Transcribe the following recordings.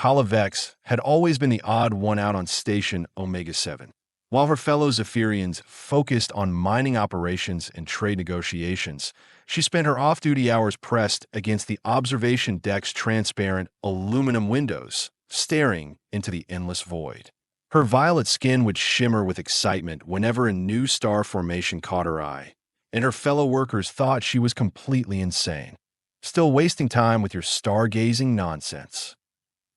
Kala Vexx had always been the odd one out on Station Omega-7. While her fellow Zephyrians focused on mining operations and trade negotiations, she spent her off-duty hours pressed against the observation deck's transparent aluminum windows, staring into the endless void. Her violet skin would shimmer with excitement whenever a new star formation caught her eye, and her fellow workers thought she was completely insane. Still wasting time with your stargazing nonsense.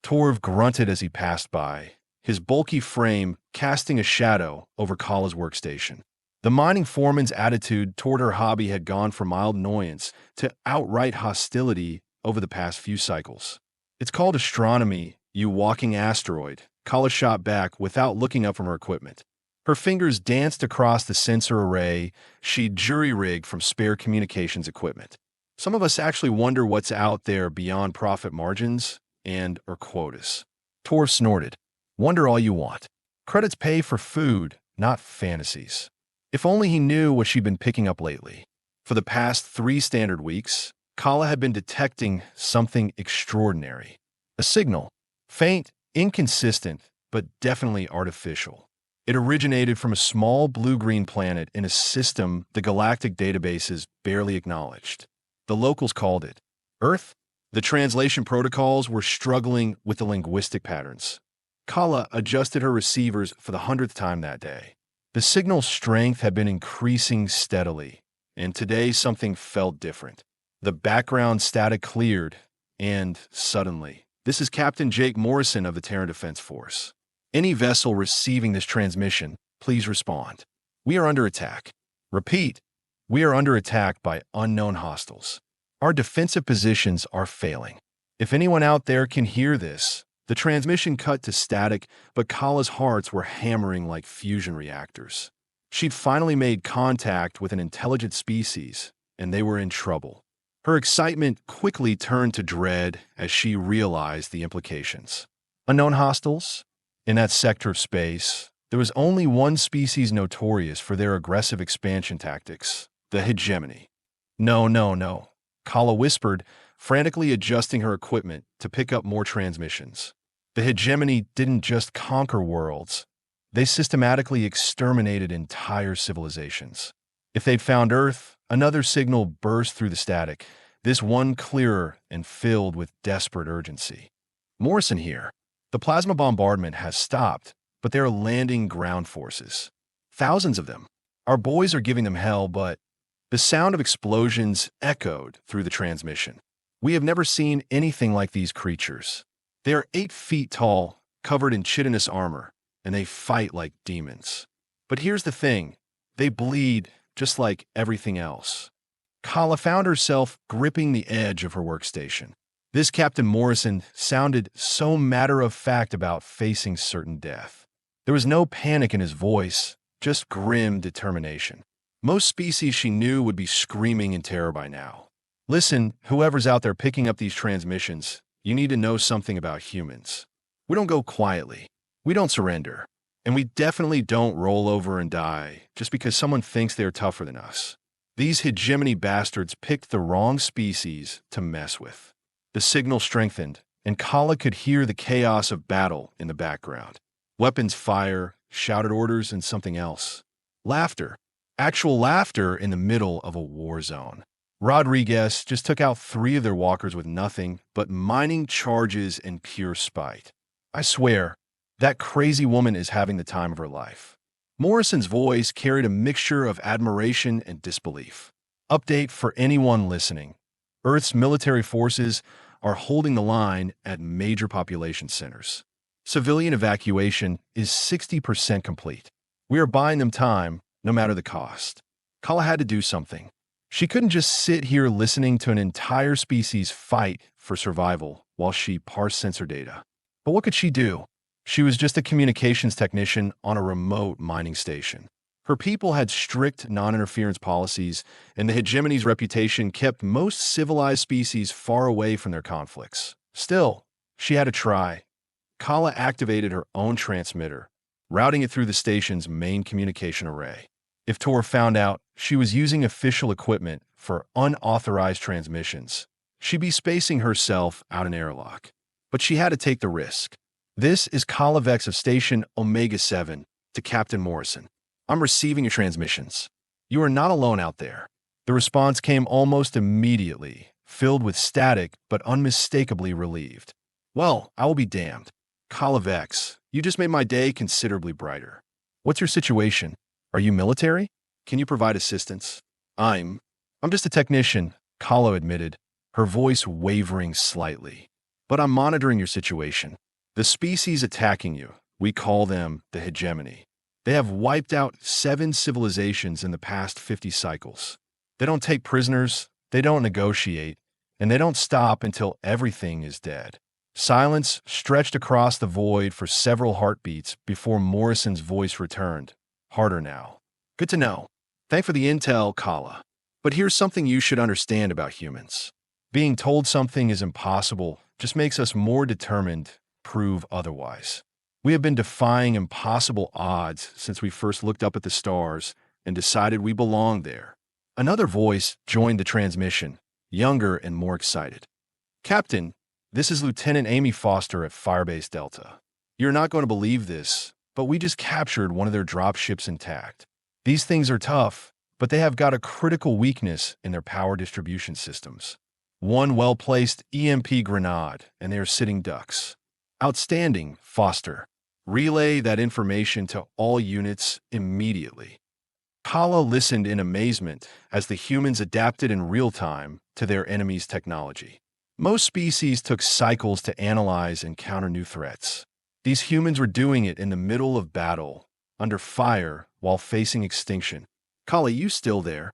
Torv grunted as he passed by, his bulky frame casting a shadow over Kala's workstation. The mining foreman's attitude toward her hobby had gone from mild annoyance to outright hostility over the past few cycles. "It's called astronomy, you walking asteroid," Kala shot back without looking up from her equipment. Her fingers danced across the sensor array she'd jury-rigged from spare communications equipment. "Some of us actually wonder what's out there beyond profit margins and/or quotas." Torv snorted. "Wonder all you want. Credits pay for food, not fantasies." If only he knew what she'd been picking up lately. For the past 3 standard weeks, Kala had been detecting something extraordinary. A signal. Faint, inconsistent, but definitely artificial. It originated from a small blue-green planet in a system the galactic databases barely acknowledged. The locals called it Earth. The translation protocols were struggling with the linguistic patterns. Kala adjusted her receivers for the 100th time that day. The signal strength had been increasing steadily, and today something felt different. The background static cleared, and suddenly, "This is Captain Jake Morrison of the Terran Defense Force. Any vessel receiving this transmission, please respond. We are under attack. Repeat, we are under attack by unknown hostiles. Our defensive positions are failing. If anyone out there can hear this." The transmission cut to static, but Kala's hearts were hammering like fusion reactors. She'd finally made contact with an intelligent species, and they were in trouble. Her excitement quickly turned to dread as she realized the implications. Unknown hostiles? In that sector of space, there was only one species notorious for their aggressive expansion tactics, the Hegemony. "No, no, no," Kala whispered, frantically adjusting her equipment to pick up more transmissions. The Hegemony didn't just conquer worlds, they systematically exterminated entire civilizations. If they'd found Earth, another signal burst through the static, this one clearer and filled with desperate urgency. "Morrison here. The plasma bombardment has stopped, but they're landing ground forces. Thousands of them. Our boys are giving them hell, but..." The sound of explosions echoed through the transmission. "We have never seen anything like these creatures. They are 8 feet tall, covered in chitinous armor, and they fight like demons. But here's the thing, they bleed just like everything else." Kala found herself gripping the edge of her workstation. This Captain Morrison sounded so matter-of-fact about facing certain death. There was no panic in his voice, just grim determination. Most species she knew would be screaming in terror by now. "Listen, whoever's out there picking up these transmissions, you need to know something about humans. We don't go quietly. We don't surrender. And we definitely don't roll over and die just because someone thinks they're tougher than us. These hegemony bastards picked the wrong species to mess with." The signal strengthened, and Kala could hear the chaos of battle in the background. Weapons fire, shouted orders, and something else. Laughter. Actual laughter in the middle of a war zone. Rodriguez just took out 3 of their walkers with nothing but mining charges and pure spite. "I swear, that crazy woman is having the time of her life." Morrison's voice carried a mixture of admiration and disbelief. "Update for anyone listening. Earth's military forces are holding the line at major population centers. Civilian evacuation is 60% complete. We are buying them time, no matter the cost." Kala had to do something. She couldn't just sit here listening to an entire species fight for survival while she parsed sensor data. But what could she do? She was just a communications technician on a remote mining station. Her people had strict non-interference policies, and the Hegemony's reputation kept most civilized species far away from their conflicts. Still, she had to try. Kala activated her own transmitter, routing it through the station's main communication array. If Torv found out she was using official equipment for unauthorized transmissions, she'd be spacing herself out an airlock. but she had to take the risk. This is Kala Vexx of Station Omega-7 to Captain Morrison. I'm receiving your transmissions. You are not alone out there. The response came almost immediately, filled with static but unmistakably relieved. Well, I will be damned. Kala Vexx, you just made my day considerably brighter. What's your situation? Are you military? Can you provide assistance? I'm just a technician, Kala admitted, her voice wavering slightly. But I'm monitoring your situation. The species attacking you, we call them the Hegemony. They have wiped out 7 civilizations in the past 50 cycles. They don't take prisoners, they don't negotiate, and they don't stop until everything is dead. Silence stretched across the void for several heartbeats before Morrison's voice returned, harder now. Good to know. Thanks for the intel, Kala. But here's something you should understand about humans. Being told something is impossible just makes us more determined to prove otherwise. We have been defying impossible odds since we first looked up at the stars and decided we belonged there. Another voice joined the transmission, younger and more excited. Captain, this is Lieutenant Amy Foster at Firebase Delta. You're not going to believe this, but we just captured one of their dropships intact. These things are tough, but they have got a critical weakness in their power distribution systems. One well-placed EMP grenade, and they are sitting ducks. Outstanding, Foster. Relay that information to all units immediately. Kala listened in amazement as the humans adapted in real time to their enemy's technology. Most species took cycles to analyze and counter new threats. These humans were doing it in the middle of battle, under fire, while facing extinction. Kala, you still there?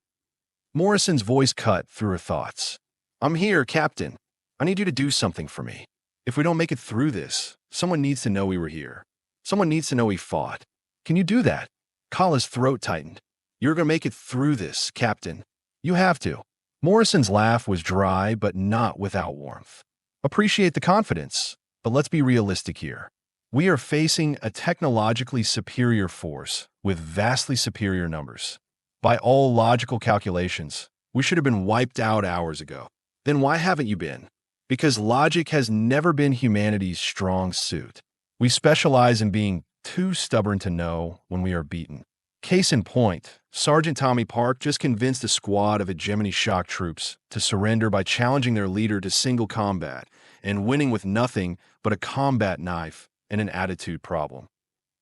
Morrison's voice cut through her thoughts. I'm here, Captain. I need you to do something for me. If we don't make it through this, someone needs to know we were here. Someone needs to know we fought. Can you do that? Kala's throat tightened. You're going to make it through this, Captain. You have to. Morrison's laugh was dry, but not without warmth. Appreciate the confidence, but let's be realistic here. We are facing a technologically superior force with vastly superior numbers. By all logical calculations, we should have been wiped out hours ago. Then why haven't you been? Because logic has never been humanity's strong suit. We specialize in being too stubborn to know when we are beaten. Case in point, Sergeant Tommy Park just convinced a squad of Hegemony shock troops to surrender by challenging their leader to single combat and winning with nothing but a combat knife and an attitude problem.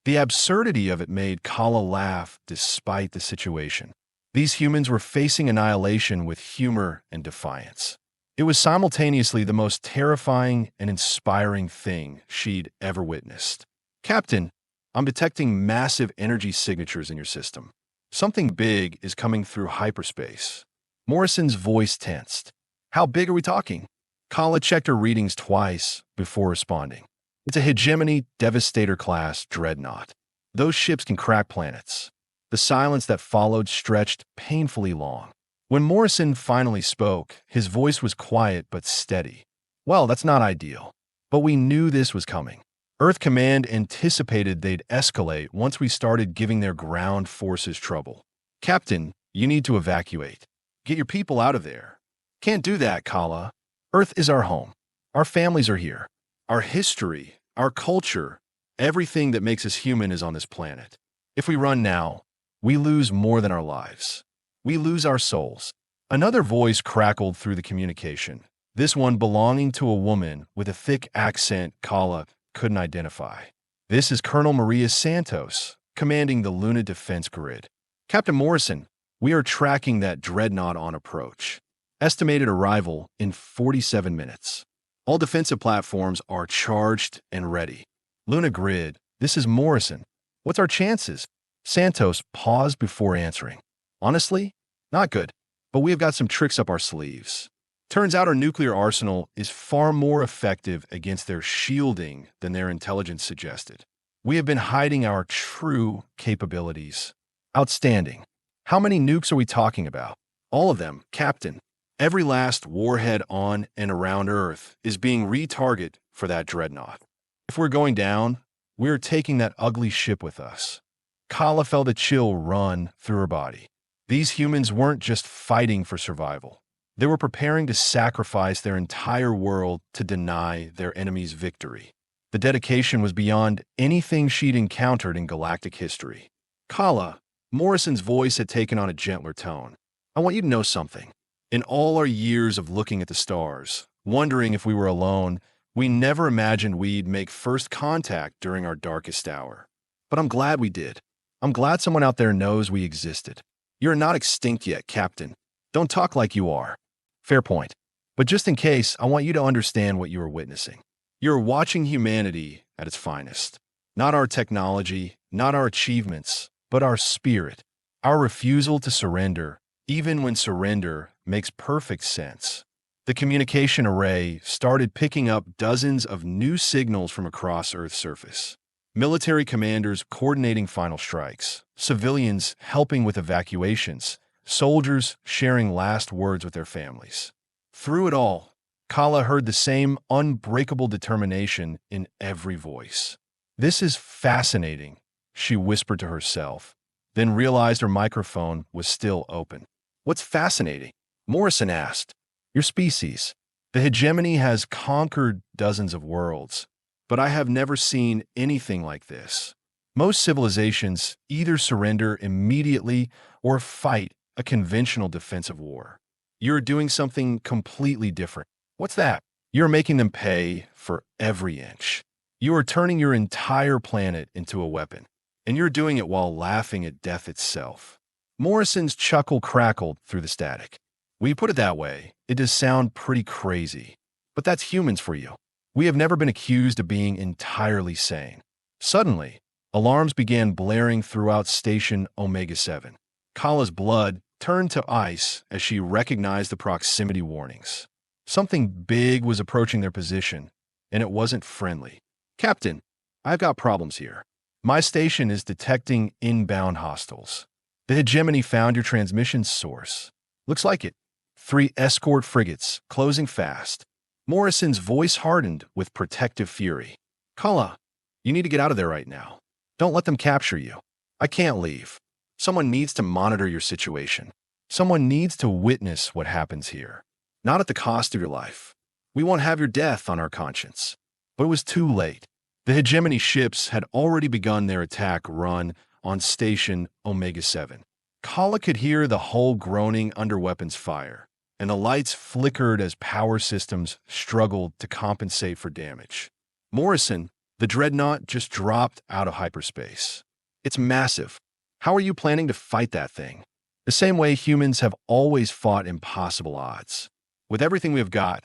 The absurdity of it made Kala laugh despite the situation. These humans were facing annihilation with humor and defiance. It was simultaneously the most terrifying and inspiring thing she'd ever witnessed. Captain, I'm detecting massive energy signatures in your system. Something big is coming through hyperspace. Morrison's voice tensed. How big are we talking? Kala checked her readings twice before responding. It's a Hegemony Devastator-class dreadnought. Those ships can crack planets. The silence that followed stretched painfully long. When Morrison finally spoke, his voice was quiet but steady. Well, that's not ideal. But we knew this was coming. Earth Command anticipated they'd escalate once we started giving their ground forces trouble. Captain, you need to evacuate. Get your people out of there. Can't do that, Kala. Earth is our home. Our families are here. Our history, our culture, everything that makes us human is on this planet. If we run now, we lose more than our lives. We lose our souls. Another voice crackled through the communication, this one belonging to a woman with a thick accent Kala couldn't identify. This is Colonel Maria Santos, commanding the Luna Defense Grid. Captain Morrison, we are tracking that dreadnought on approach. Estimated arrival in 47 minutes. All defensive platforms are charged and ready. Luna Grid, this is Morrison. What's our chances? Santos paused before answering. Honestly, not good, but we have got some tricks up our sleeves. Turns out our nuclear arsenal is far more effective against their shielding than their intelligence suggested. We have been hiding our true capabilities. Outstanding. How many nukes are we talking about? All of them, Captain. Every last warhead on and around Earth is being retargeted for that dreadnought. If we're going down, we're taking that ugly ship with us. Kala felt a chill run through her body. These humans weren't just fighting for survival. They were preparing to sacrifice their entire world to deny their enemy's victory. The dedication was beyond anything she'd encountered in galactic history. Kala, Morrison's voice had taken on a gentler tone. I want you to know something. In all our years of looking at the stars, wondering if we were alone, we never imagined we'd make first contact during our darkest hour. But I'm glad we did. I'm glad someone out there knows we existed. You're not extinct yet, Captain. Don't talk like you are. Fair point. But just in case, I want you to understand what you are witnessing. You're watching humanity at its finest. Not our technology, not our achievements, but our spirit. Our refusal to surrender, even when surrender makes perfect sense. The communication array started picking up dozens of new signals from across Earth's surface. Military commanders coordinating final strikes, civilians helping with evacuations, soldiers sharing last words with their families. Through it all, Kala heard the same unbreakable determination in every voice. This is fascinating, she whispered to herself, then realized her microphone was still open. What's fascinating? Morrison asked. Your species. The hegemony has conquered dozens of worlds, but I have never seen anything like this. Most civilizations either surrender immediately or fight a conventional defensive war. You're doing something completely different. What's that? You're making them pay for every inch. You are turning your entire planet into a weapon, and you're doing it while laughing at death itself. Morrison's chuckle crackled through the static. When you put it that way, it does sound pretty crazy. But that's humans for you. We have never been accused of being entirely sane. Suddenly, alarms began blaring throughout Station Omega-7. Kala's blood turned to ice as she recognized the proximity warnings. Something big was approaching their position, and it wasn't friendly. Captain, I've got problems here. My station is detecting inbound hostiles. The hegemony found your transmission source. Looks like it. 3 escort frigates, closing fast. Morrison's voice hardened with protective fury. Kala, you need to get out of there right now. Don't let them capture you. I can't leave. Someone needs to monitor your situation. Someone needs to witness what happens here. Not at the cost of your life. We won't have your death on our conscience. But it was too late. The hegemony ships had already begun their attack run on Station Omega-7. Kala could hear the hull groaning under weapons fire, and the lights flickered as power systems struggled to compensate for damage. Morrison, the dreadnought, just dropped out of hyperspace. It's massive. How are you planning to fight that thing? The same way humans have always fought impossible odds. With everything we've got,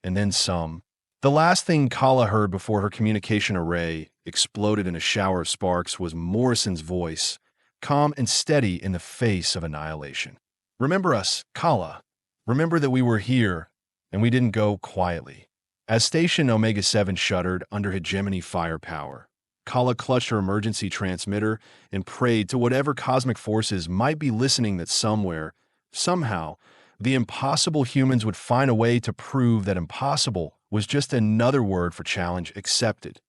and then some. The last thing Kala heard before her communication array exploded in a shower of sparks was Morrison's voice, calm and steady in the face of annihilation. Remember us, Kala. Remember that we were here, and we didn't go quietly. As Station Omega-7 shuddered under hegemony firepower, Kala clutched her emergency transmitter and prayed to whatever cosmic forces might be listening that somewhere, somehow, the impossible humans would find a way to prove that impossible was just another word for challenge accepted.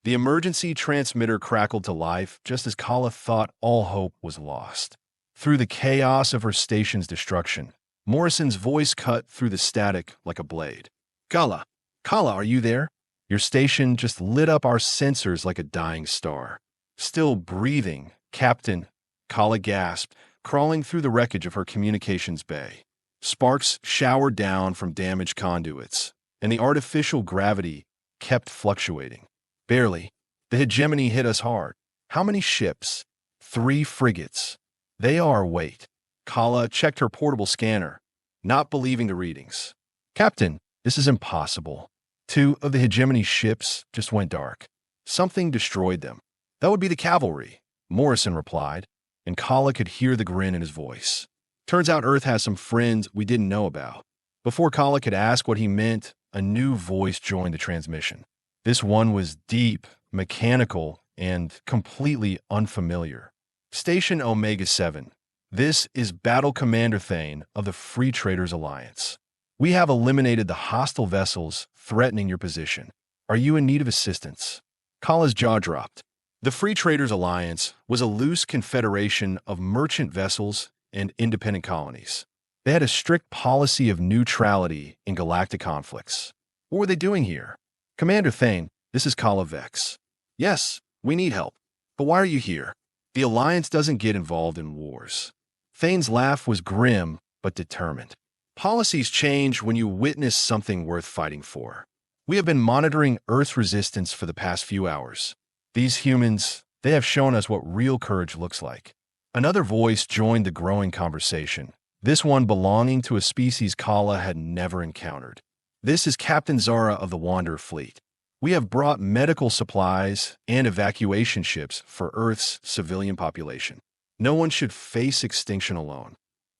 The emergency transmitter crackled to life just as Kala thought all hope was lost. Through the chaos of her station's destruction, Morrison's voice cut through the static like a blade. Kala, are you there? Your station just lit up our sensors like a dying star. Still breathing, Captain, Kala gasped, crawling through the wreckage of her communications bay. Sparks showered down from damaged conduits, and the artificial gravity kept fluctuating. Barely. The hegemony hit us hard. How many ships? 3 frigates. They are our weight. Kala checked her portable scanner, not believing the readings. Captain, this is impossible. 2 of the hegemony ships just went dark. Something destroyed them. That would be the cavalry, Morrison replied, and Kala could hear the grin in his voice. Turns out Earth has some friends we didn't know about. Before Kala could ask what he meant, a new voice joined the transmission. This one was deep, mechanical, and completely unfamiliar. Station Omega-7. This is Battle Commander Thane of the Free Traders Alliance. We have eliminated the hostile vessels threatening your position. Are you in need of assistance? Kala's jaw dropped. The Free Traders Alliance was a loose confederation of merchant vessels and independent colonies. They had a strict policy of neutrality in galactic conflicts. What were they doing here? Commander Thane, this is Kala Vexx. Yes, we need help. But why are you here? The Alliance doesn't get involved in wars. Thane's laugh was grim, but determined. Policies change when you witness something worth fighting for. We have been monitoring Earth's resistance for the past few hours. These humans, they have shown us what real courage looks like. Another voice joined the growing conversation, this one belonging to a species Kala had never encountered. This is Captain Zara of the Wanderer Fleet. We have brought medical supplies and evacuation ships for Earth's civilian population. No one should face extinction alone.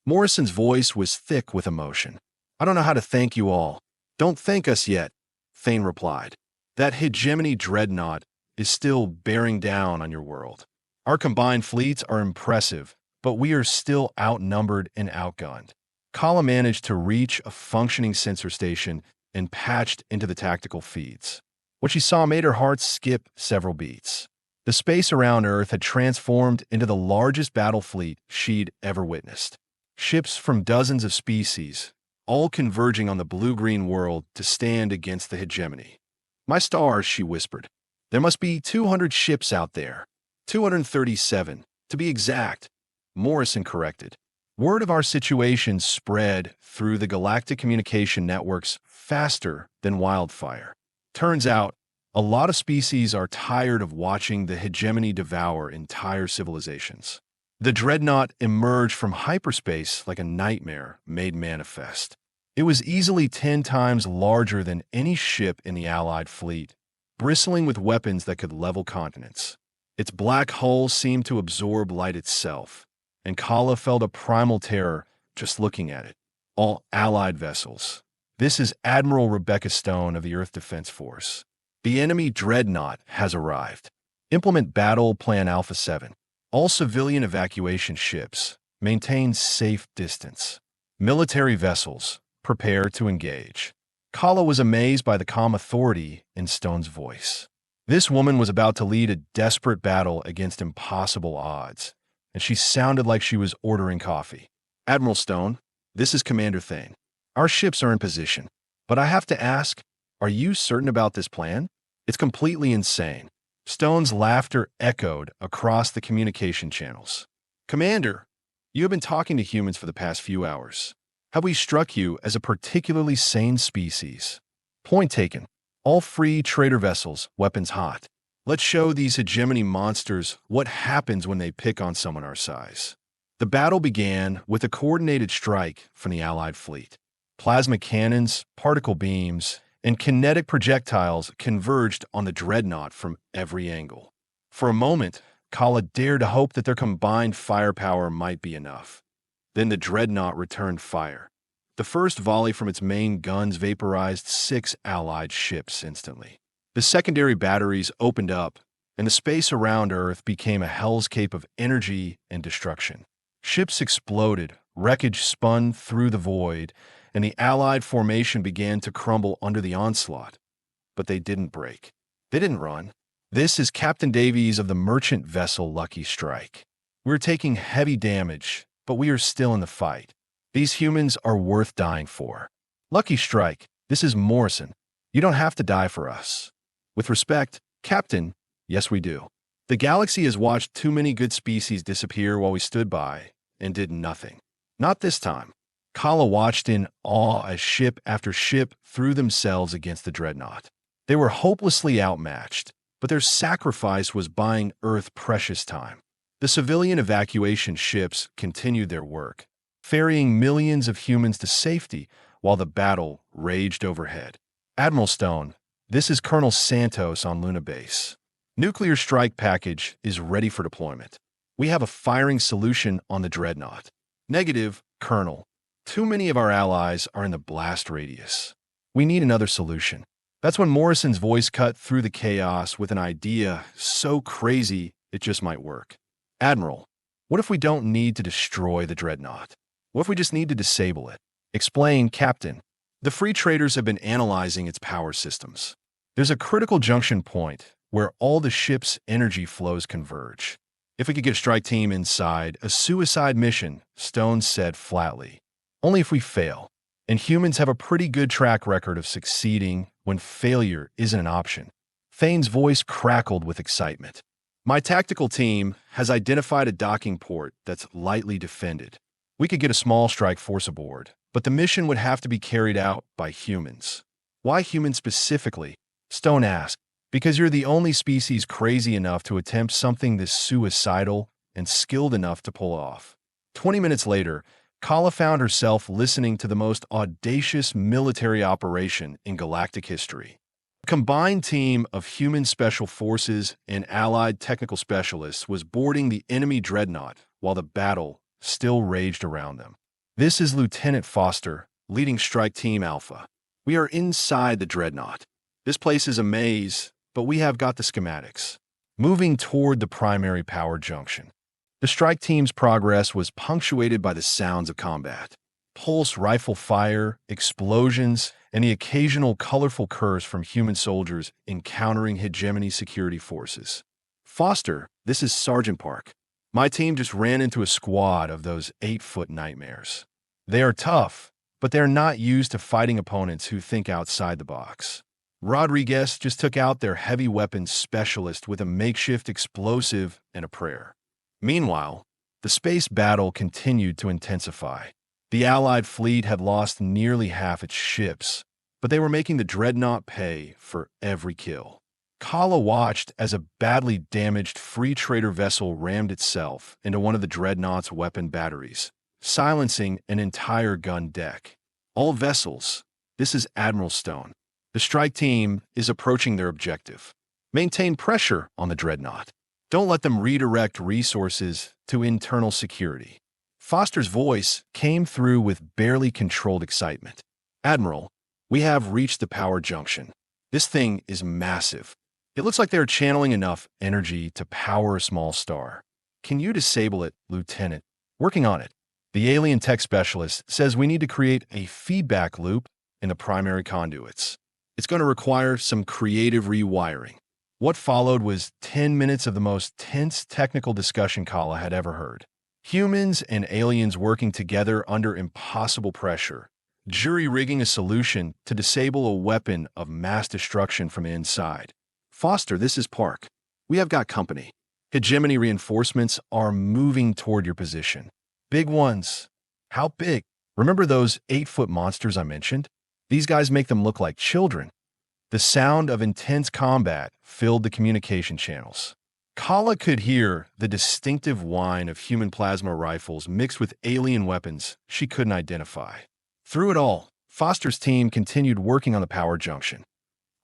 Morrison's voice was thick with emotion. I don't know how to thank you all. Don't thank us yet, Thane replied. That Hegemony dreadnought is still bearing down on your world. Our combined fleets are impressive, but we are still outnumbered and outgunned. Kala managed to reach a functioning sensor station and patched into the tactical feeds. What she saw made her heart skip several beats. The space around Earth had transformed into the largest battle fleet she'd ever witnessed. Ships from dozens of species, all converging on the blue-green world to stand against the hegemony. My stars, she whispered. There must be 200 ships out there. 237, to be exact, Morrison corrected. Word of our situation spread through the galactic communication networks faster than wildfire. Turns out, a lot of species are tired of watching the hegemony devour entire civilizations. The dreadnought emerged from hyperspace like a nightmare made manifest. It was easily 10 times larger than any ship in the Allied fleet, bristling with weapons that could level continents. Its black hull seemed to absorb light itself, and Kala felt a primal terror just looking at it. All Allied vessels. This is Admiral Rebecca Stone of the Earth Defense Force. The enemy dreadnought has arrived. Implement Battle Plan Alpha 7. All civilian evacuation ships maintain safe distance. Military vessels prepare to engage. Kala was amazed by the calm authority in Stone's voice. This woman was about to lead a desperate battle against impossible odds, and she sounded like she was ordering coffee. Admiral Stone, this is Commander Thane. Our ships are in position, but I have to ask, are you certain about this plan? It's completely insane. Stone's laughter echoed across the communication channels. Commander, you have been talking to humans for the past few hours. Have we struck you as a particularly sane species? Point taken. All free trader vessels, weapons hot. Let's show these hegemony monsters what happens when they pick on someone our size. The battle began with a coordinated strike from the Allied fleet. Plasma cannons, particle beams, and kinetic projectiles converged on the dreadnought from every angle. For a moment, Kala dared to hope that their combined firepower might be enough. Then the dreadnought returned fire. The first volley from its main guns vaporized 6 Allied ships instantly. The secondary batteries opened up, and the space around Earth became a hellscape of energy and destruction. Ships exploded, wreckage spun through the void, and the Allied formation began to crumble under the onslaught. But they didn't break. They didn't run. This is Captain Davies of the merchant vessel Lucky Strike. We're taking heavy damage, but we are still in the fight. These humans are worth dying for. Lucky Strike, this is Morrison. You don't have to die for us. With respect, Captain, yes we do. The galaxy has watched too many good species disappear while we stood by and did nothing. Not this time. Kala watched in awe as ship after ship threw themselves against the dreadnought. They were hopelessly outmatched, but their sacrifice was buying Earth precious time. The civilian evacuation ships continued their work, ferrying millions of humans to safety while the battle raged overhead. Admiral Stone, this is Colonel Santos on Luna Base. Nuclear strike package is ready for deployment. We have a firing solution on the dreadnought. Negative, Colonel. Too many of our allies are in the blast radius. We need another solution. That's when Morrison's voice cut through the chaos with an idea so crazy it just might work. Admiral, what if we don't need to destroy the dreadnought? What if we just need to disable it? Explain, Captain. The free traders have been analyzing its power systems. There's a critical junction point where all the ship's energy flows converge. If we could get a strike team inside, a suicide mission, Stone said flatly. Only if we fail. And humans have a pretty good track record of succeeding when failure isn't an option. Thane's voice crackled with excitement. My tactical team has identified a docking port that's lightly defended. We could get a small strike force aboard, but the mission would have to be carried out by humans. Why humans specifically? Stone asked. Because you're the only species crazy enough to attempt something this suicidal and skilled enough to pull off. 20 minutes later, Kala found herself listening to the most audacious military operation in galactic history. A combined team of human special forces and allied technical specialists was boarding the enemy dreadnought while the battle still raged around them. This is Lieutenant Foster, leading Strike Team Alpha. We are inside the dreadnought. This place is a maze, but we have got the schematics. Moving toward the primary power junction. The strike team's progress was punctuated by the sounds of combat. Pulse rifle fire, explosions, and the occasional colorful curse from human soldiers encountering Hegemony security forces. Foster, this is Sergeant Park. My team just ran into a squad of those 8-foot nightmares. They are tough, but they're not used to fighting opponents who think outside the box. Rodriguez just took out their heavy weapons specialist with a makeshift explosive and a prayer. Meanwhile, the space battle continued to intensify. The Allied fleet had lost nearly half its ships, but they were making the dreadnought pay for every kill. Kala watched as a badly damaged free trader vessel rammed itself into one of the dreadnought's weapon batteries, silencing an entire gun deck. All vessels, this is Admiral Stone. The strike team is approaching their objective. Maintain pressure on the dreadnought. Don't let them redirect resources to internal security. Foster's voice came through with barely controlled excitement. Admiral, we have reached the power junction. This thing is massive. It looks like they're channeling enough energy to power a small star. Can you disable it, Lieutenant? Working on it. The alien tech specialist says we need to create a feedback loop in the primary conduits. It's going to require some creative rewiring. What followed was 10 minutes of the most tense technical discussion Kala had ever heard. Humans and aliens working together under impossible pressure, jury-rigging a solution to disable a weapon of mass destruction from inside. Foster, this is Park. We have got company. Hegemony reinforcements are moving toward your position. Big ones. How big? Remember those 8-foot monsters I mentioned? These guys make them look like children. The sound of intense combat filled the communication channels. Kala could hear the distinctive whine of human plasma rifles mixed with alien weapons she couldn't identify. Through it all, Foster's team continued working on the power junction.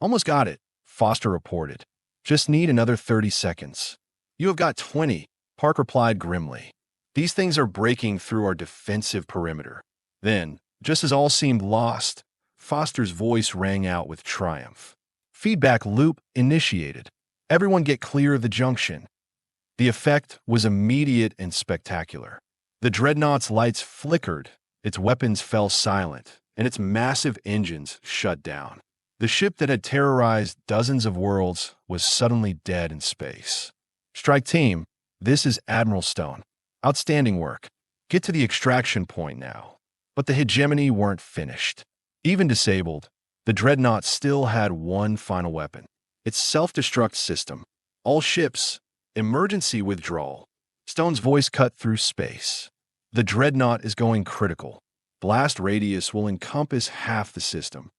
Almost got it, Foster reported. Just need another 30 seconds. You have got 20, Park replied grimly. These things are breaking through our defensive perimeter. Then, just as all seemed lost, Foster's voice rang out with triumph. Feedback loop initiated. Everyone get clear of the junction. The effect was immediate and spectacular. The dreadnought's lights flickered, its weapons fell silent, and its massive engines shut down. The ship that had terrorized dozens of worlds was suddenly dead in space. Strike Team, this is Admiral Stone. Outstanding work. Get to the extraction point now. But the Hegemony weren't finished. Even disabled, the dreadnought still had one final weapon. Its self-destruct system. All ships, emergency withdrawal. Stone's voice cut through space. The dreadnought is going critical. Blast radius will encompass half the system.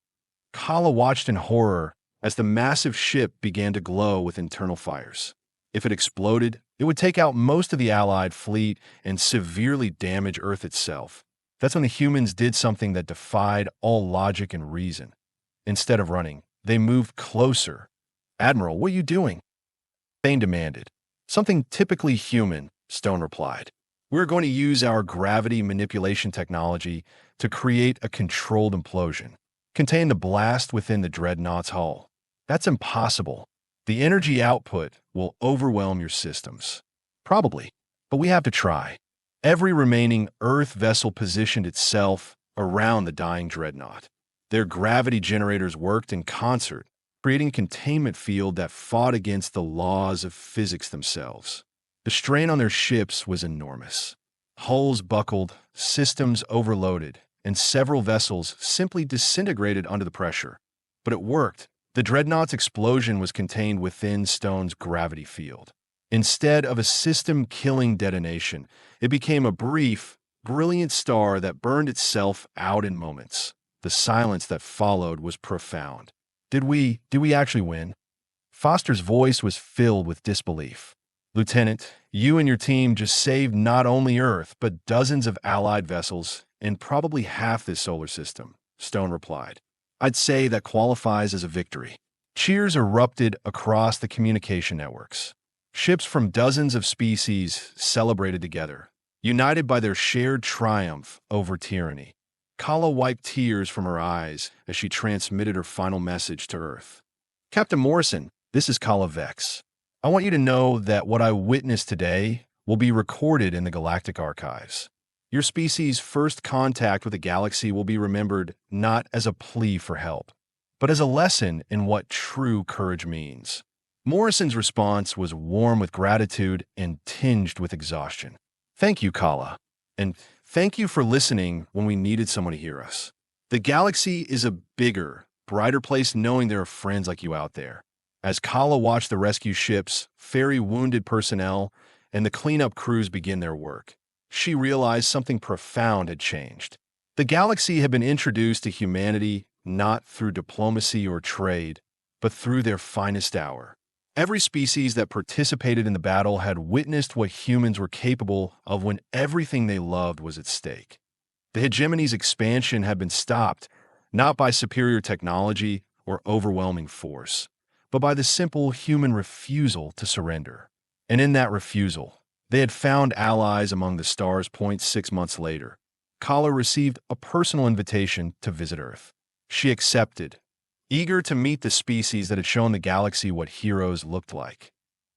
Kala watched in horror as the massive ship began to glow with internal fires. If it exploded, it would take out most of the Allied fleet and severely damage Earth itself. That's when the humans did something that defied all logic and reason. Instead of running, they moved closer. Admiral, what are you doing? Thane demanded. Something typically human, Stone replied. We're going to use our gravity manipulation technology to create a controlled implosion. Contain the blast within the dreadnought's hull. That's impossible. The energy output will overwhelm your systems. Probably, but we have to try. Every remaining Earth vessel positioned itself around the dying dreadnought. Their gravity generators worked in concert, creating a containment field that fought against the laws of physics themselves. The strain on their ships was enormous. Hulls buckled, systems overloaded, and several vessels simply disintegrated under the pressure. But it worked. The dreadnought's explosion was contained within Stone's gravity field. Instead of a system-killing detonation, it became a brief, brilliant star that burned itself out in moments. The silence that followed was profound. Did we actually win? Foster's voice was filled with disbelief. Lieutenant, you and your team just saved not only Earth, but dozens of allied vessels and probably half this solar system, Stone replied. I'd say that qualifies as a victory. Cheers erupted across the communication networks. Ships from dozens of species celebrated together, united by their shared triumph over tyranny. Kala wiped tears from her eyes as she transmitted her final message to Earth. Captain Morrison, this is Kala Vexx. I want you to know that what I witnessed today will be recorded in the galactic archives. Your species' first contact with the galaxy will be remembered not as a plea for help, but as a lesson in what true courage means. Morrison's response was warm with gratitude and tinged with exhaustion. Thank you, Kala. And thank you for listening when we needed someone to hear us. The galaxy is a bigger, brighter place knowing there are friends like you out there. As Kala watched the rescue ships, ferry wounded personnel, and the cleanup crews begin their work, she realized something profound had changed. The galaxy had been introduced to humanity not through diplomacy or trade, but through their finest hour. Every species that participated in the battle had witnessed what humans were capable of when everything they loved was at stake. The hegemony's expansion had been stopped, not by superior technology or overwhelming force, but by the simple human refusal to surrender. And in that refusal, they had found allies among the stars. 6 months later, Kala received a personal invitation to visit Earth. She accepted, eager to meet the species that had shown the galaxy what heroes looked like.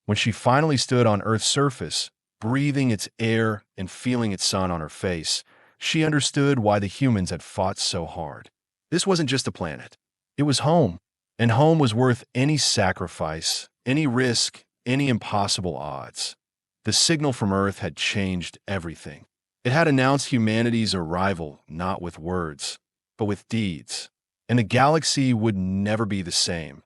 When she finally stood on Earth's surface, breathing its air and feeling its sun on her face, she understood why the humans had fought so hard. This wasn't just a planet. It was home. And home was worth any sacrifice, any risk, any impossible odds. The signal from Earth had changed everything. It had announced humanity's arrival not with words, but with deeds. And the galaxy would never be the same.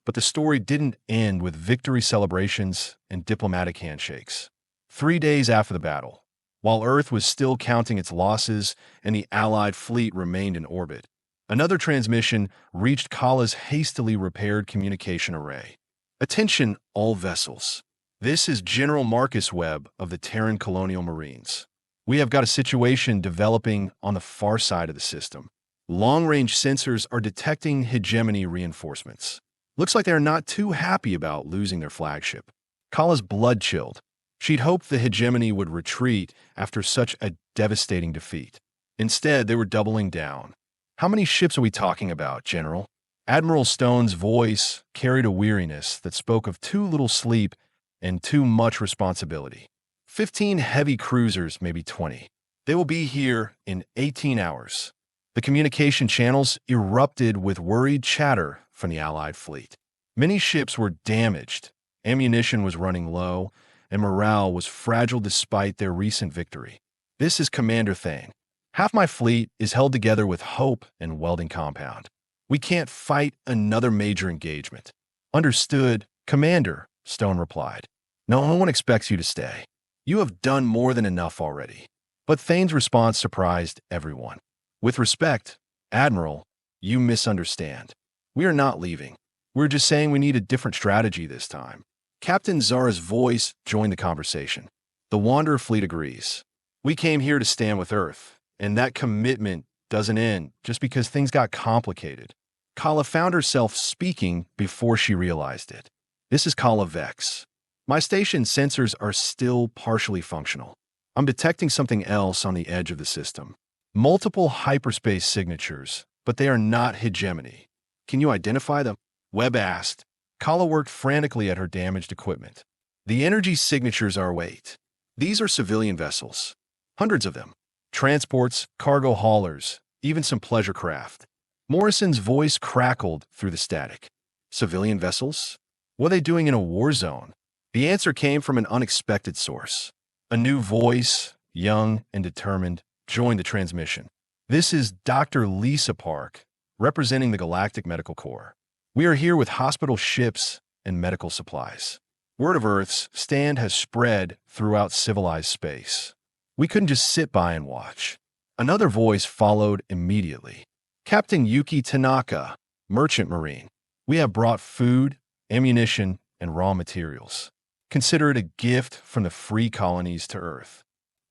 But the story didn't end with victory celebrations and diplomatic handshakes. 3 days after the battle, while Earth was still counting its losses and the Allied fleet remained in orbit, another transmission reached Kala's hastily repaired communication array. Attention, all vessels. This is General Marcus Webb of the Terran Colonial Marines. We have got a situation developing on the far side of the system. Long-range sensors are detecting hegemony reinforcements. Looks like they're not too happy about losing their flagship. Kala's blood chilled. She'd hoped the hegemony would retreat after such a devastating defeat. Instead, they were doubling down. How many ships are we talking about, General? Admiral Stone's voice carried a weariness that spoke of too little sleep and too much responsibility. 15 heavy cruisers, maybe 20. They will be here in 18 hours. The communication channels erupted with worried chatter from the Allied fleet. Many ships were damaged, ammunition was running low, and morale was fragile despite their recent victory. This is Commander Thane. Half my fleet is held together with hope and welding compound. We can't fight another major engagement. Understood, Commander, Stone replied. No one expects you to stay. You have done more than enough already. But Thane's response surprised everyone. With respect, Admiral, you misunderstand. We are not leaving. We're just saying we need a different strategy this time. Captain Zara's voice joined the conversation. The Wanderer fleet agrees. We came here to stand with Earth, and that commitment doesn't end just because things got complicated. Kala found herself speaking before she realized it. This is Kala Vexx. My station's sensors are still partially functional. I'm detecting something else on the edge of the system. Multiple hyperspace signatures, but they are not hegemony. Can you identify them? Webb asked. Kala worked frantically at her damaged equipment. The energy signatures are wait. These are civilian vessels. Hundreds of them. Transports, cargo haulers, even some pleasure craft. Morrison's voice crackled through the static. Civilian vessels? What are they doing in a war zone? The answer came from an unexpected source. A new voice, young and determined, joined the transmission. This is Dr. Lisa Park, representing the Galactic Medical Corps. We are here with hospital ships and medical supplies. Word of Earth's stand has spread throughout civilized space. We couldn't just sit by and watch. Another voice followed immediately. Captain Yuki Tanaka, Merchant Marine. We have brought food, ammunition, and raw materials. Consider it a gift from the free colonies to Earth.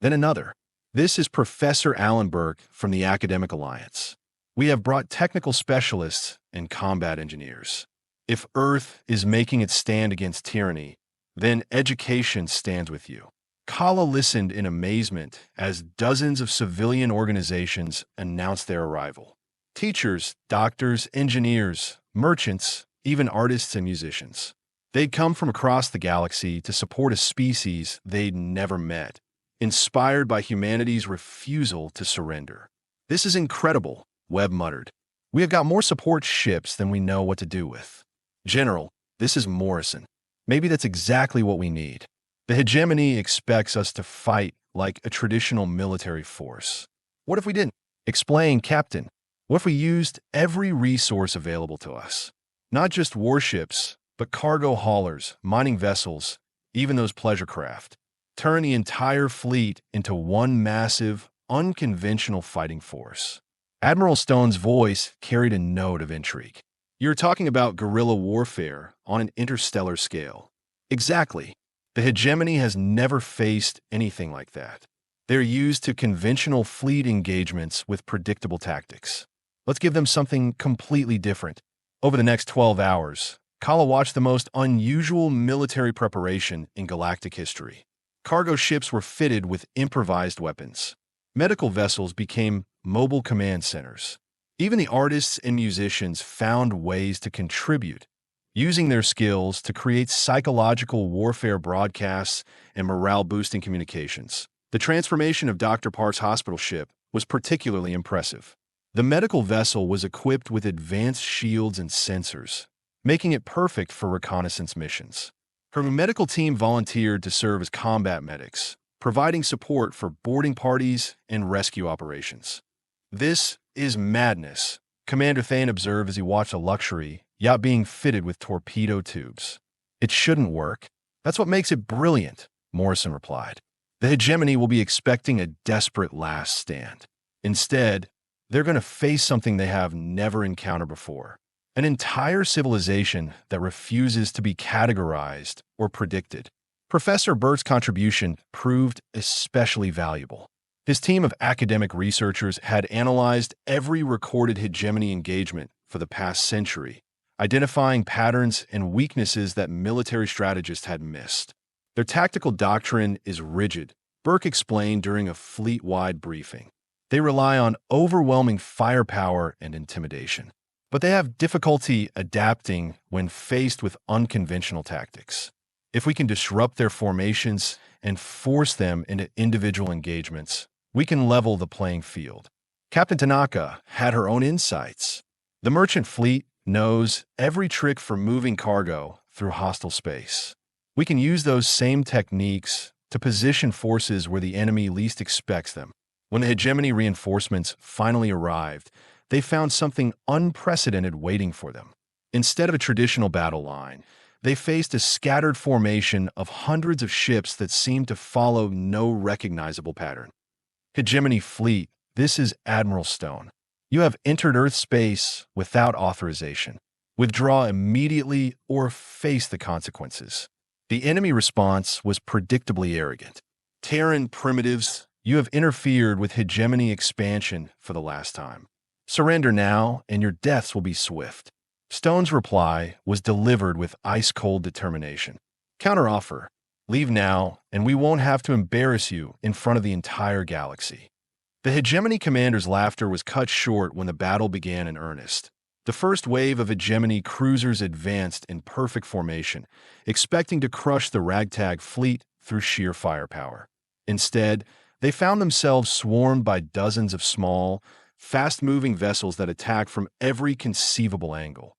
Then another. This is Professor Alan Burke from the Academic Alliance. We have brought technical specialists and combat engineers. If Earth is making its stand against tyranny, then education stands with you. Kala listened in amazement as dozens of civilian organizations announced their arrival. Teachers, doctors, engineers, merchants, even artists and musicians. They'd come from across the galaxy to support a species they'd never met, inspired by humanity's refusal to surrender. This is incredible, Webb muttered. We have got more support ships than we know what to do with. General, this is Morrison. Maybe that's exactly what we need. The hegemony expects us to fight like a traditional military force. What if we didn't? Explain, Captain. What if we used every resource available to us? Not just warships, but cargo haulers, mining vessels, even those pleasure craft. Turn the entire fleet into one massive, unconventional fighting force. Admiral Stone's voice carried a note of intrigue. You're talking about guerrilla warfare on an interstellar scale. Exactly. The hegemony has never faced anything like that. They're used to conventional fleet engagements with predictable tactics. Let's give them something completely different. Over the next 12 hours, Kala watched the most unusual military preparation in galactic history. Cargo ships were fitted with improvised weapons. Medical vessels became mobile command centers. Even the artists and musicians found ways to contribute, using their skills to create psychological warfare broadcasts and morale-boosting communications. The transformation of Dr. Park's hospital ship was particularly impressive. The medical vessel was equipped with advanced shields and sensors, making it perfect for reconnaissance missions. Her medical team volunteered to serve as combat medics, providing support for boarding parties and rescue operations. This is madness, Commander Thane observed as he watched a luxury yacht being fitted with torpedo tubes. It shouldn't work. That's what makes it brilliant, Morrison replied. The hegemony will be expecting a desperate last stand. Instead, they're going to face something they have never encountered before. An entire civilization that refuses to be categorized or predicted. Professor Burke's contribution proved especially valuable. His team of academic researchers had analyzed every recorded hegemony engagement for the past century, identifying patterns and weaknesses that military strategists had missed. Their tactical doctrine is rigid, Burke explained during a fleet-wide briefing. They rely on overwhelming firepower and intimidation, but they have difficulty adapting when faced with unconventional tactics. If we can disrupt their formations and force them into individual engagements, we can level the playing field. Captain Tanaka had her own insights. The merchant fleet knows every trick for moving cargo through hostile space. We can use those same techniques to position forces where the enemy least expects them. When the hegemony reinforcements finally arrived, they found something unprecedented waiting for them. Instead of a traditional battle line, they faced a scattered formation of hundreds of ships that seemed to follow no recognizable pattern. Hegemony fleet, this is Admiral Stone. You have entered Earth space without authorization. Withdraw immediately or face the consequences. The enemy response was predictably arrogant. Terran primitives, you have interfered with hegemony expansion for the last time. Surrender now, and your deaths will be swift. Stone's reply was delivered with ice-cold determination. Counteroffer. Leave now, and we won't have to embarrass you in front of the entire galaxy. The hegemony commander's laughter was cut short when the battle began in earnest. The first wave of hegemony cruisers advanced in perfect formation, expecting to crush the ragtag fleet through sheer firepower. Instead, they found themselves swarmed by dozens of small, fast-moving vessels that attacked from every conceivable angle.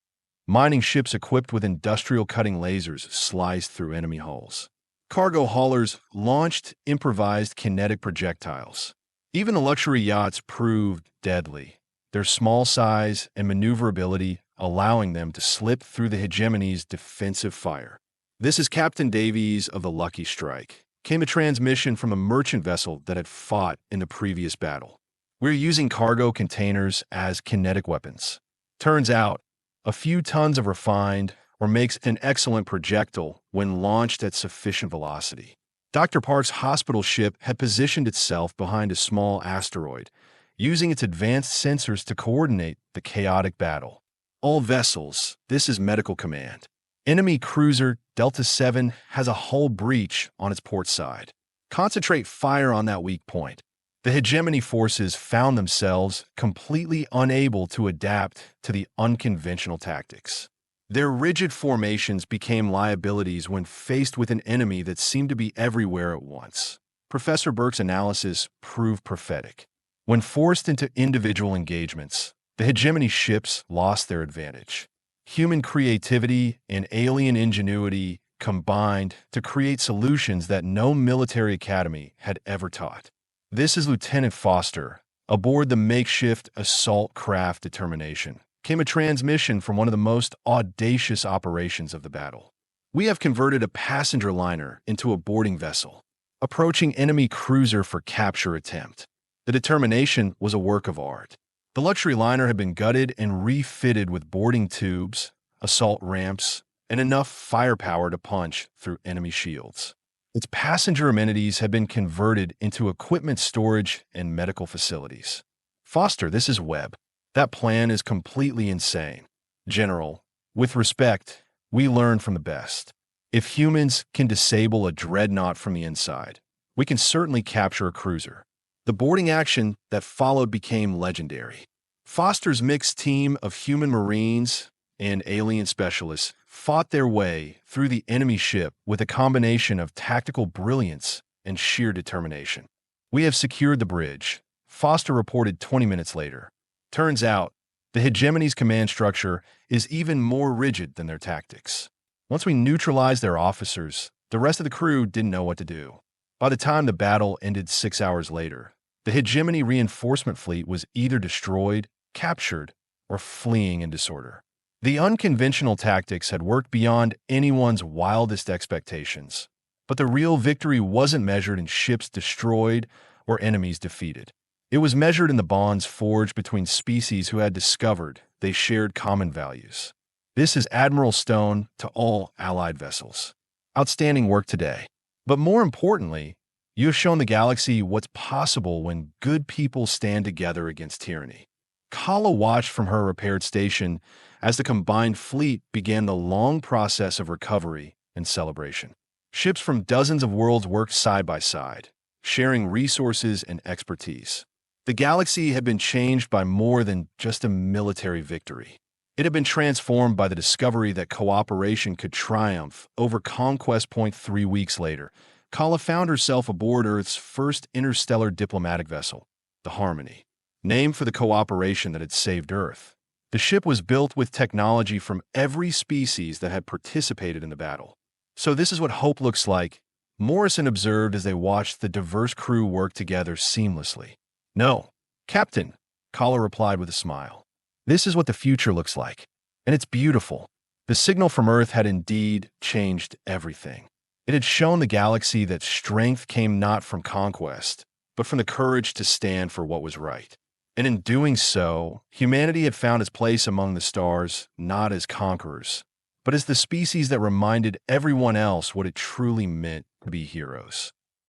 Mining ships equipped with industrial cutting lasers sliced through enemy hulls. Cargo haulers launched improvised kinetic projectiles. Even the luxury yachts proved deadly, their small size and maneuverability allowing them to slip through the Hegemony's defensive fire. This is Captain Davies of the Lucky Strike. Came a transmission from a merchant vessel that had fought in the previous battle. We're using cargo containers as kinetic weapons. Turns out, a few tons of refined or makes an excellent projectile when launched at sufficient velocity. Dr. Park's hospital ship had positioned itself behind a small asteroid, using its advanced sensors to coordinate the chaotic battle. All vessels, this is medical command. Enemy cruiser Delta 7 has a hull breach on its port side. Concentrate fire on that weak point. The Hegemony forces found themselves completely unable to adapt to the unconventional tactics. Their rigid formations became liabilities when faced with an enemy that seemed to be everywhere at once. Professor Burke's analysis proved prophetic. When forced into individual engagements, the Hegemony ships lost their advantage. Human creativity and alien ingenuity combined to create solutions that no military academy had ever taught. This is Lieutenant Foster. Aboard the makeshift assault craft Determination came a transmission from one of the most audacious operations of the battle. We have converted a passenger liner into a boarding vessel, approaching enemy cruiser for capture attempt. The Determination was a work of art. The luxury liner had been gutted and refitted with boarding tubes, assault ramps, and enough firepower to punch through enemy shields. Its passenger amenities had been converted into equipment storage and medical facilities. Foster, this is Webb. That plan is completely insane. General, with respect, we learn from the best. If humans can disable a dreadnought from the inside, we can certainly capture a cruiser. The boarding action that followed became legendary. Foster's mixed team of human marines and alien specialists fought their way through the enemy ship with a combination of tactical brilliance and sheer determination. We have secured the bridge, Foster reported 20 minutes later. Turns out, the Hegemony's command structure is even more rigid than their tactics. Once we neutralized their officers, the rest of the crew didn't know what to do. By the time the battle ended 6 hours later, the Hegemony reinforcement fleet was either destroyed, captured, or fleeing in disorder. The unconventional tactics had worked beyond anyone's wildest expectations, but the real victory wasn't measured in ships destroyed or enemies defeated. It was measured in the bonds forged between species who had discovered they shared common values. This is Admiral Stone to all Allied vessels. Outstanding work today. But more importantly, you have shown the galaxy what's possible when good people stand together against tyranny. Kala watched from her repaired station as the combined fleet began the long process of recovery and celebration. Ships from dozens of worlds worked side by side, sharing resources and expertise. The galaxy had been changed by more than just a military victory. It had been transformed by the discovery that cooperation could triumph over conquest. 3 weeks later, Kala found herself aboard Earth's first interstellar diplomatic vessel, the Harmony. Named for the cooperation that had saved Earth, the ship was built with technology from every species that had participated in the battle. So this is what hope looks like, Morrison observed as they watched the diverse crew work together seamlessly. No, Captain, Kala replied with a smile. This is what the future looks like, and it's beautiful. The signal from Earth had indeed changed everything. It had shown the galaxy that strength came not from conquest, but from the courage to stand for what was right. And in doing so, humanity had found its place among the stars, not as conquerors, but as the species that reminded everyone else what it truly meant to be heroes.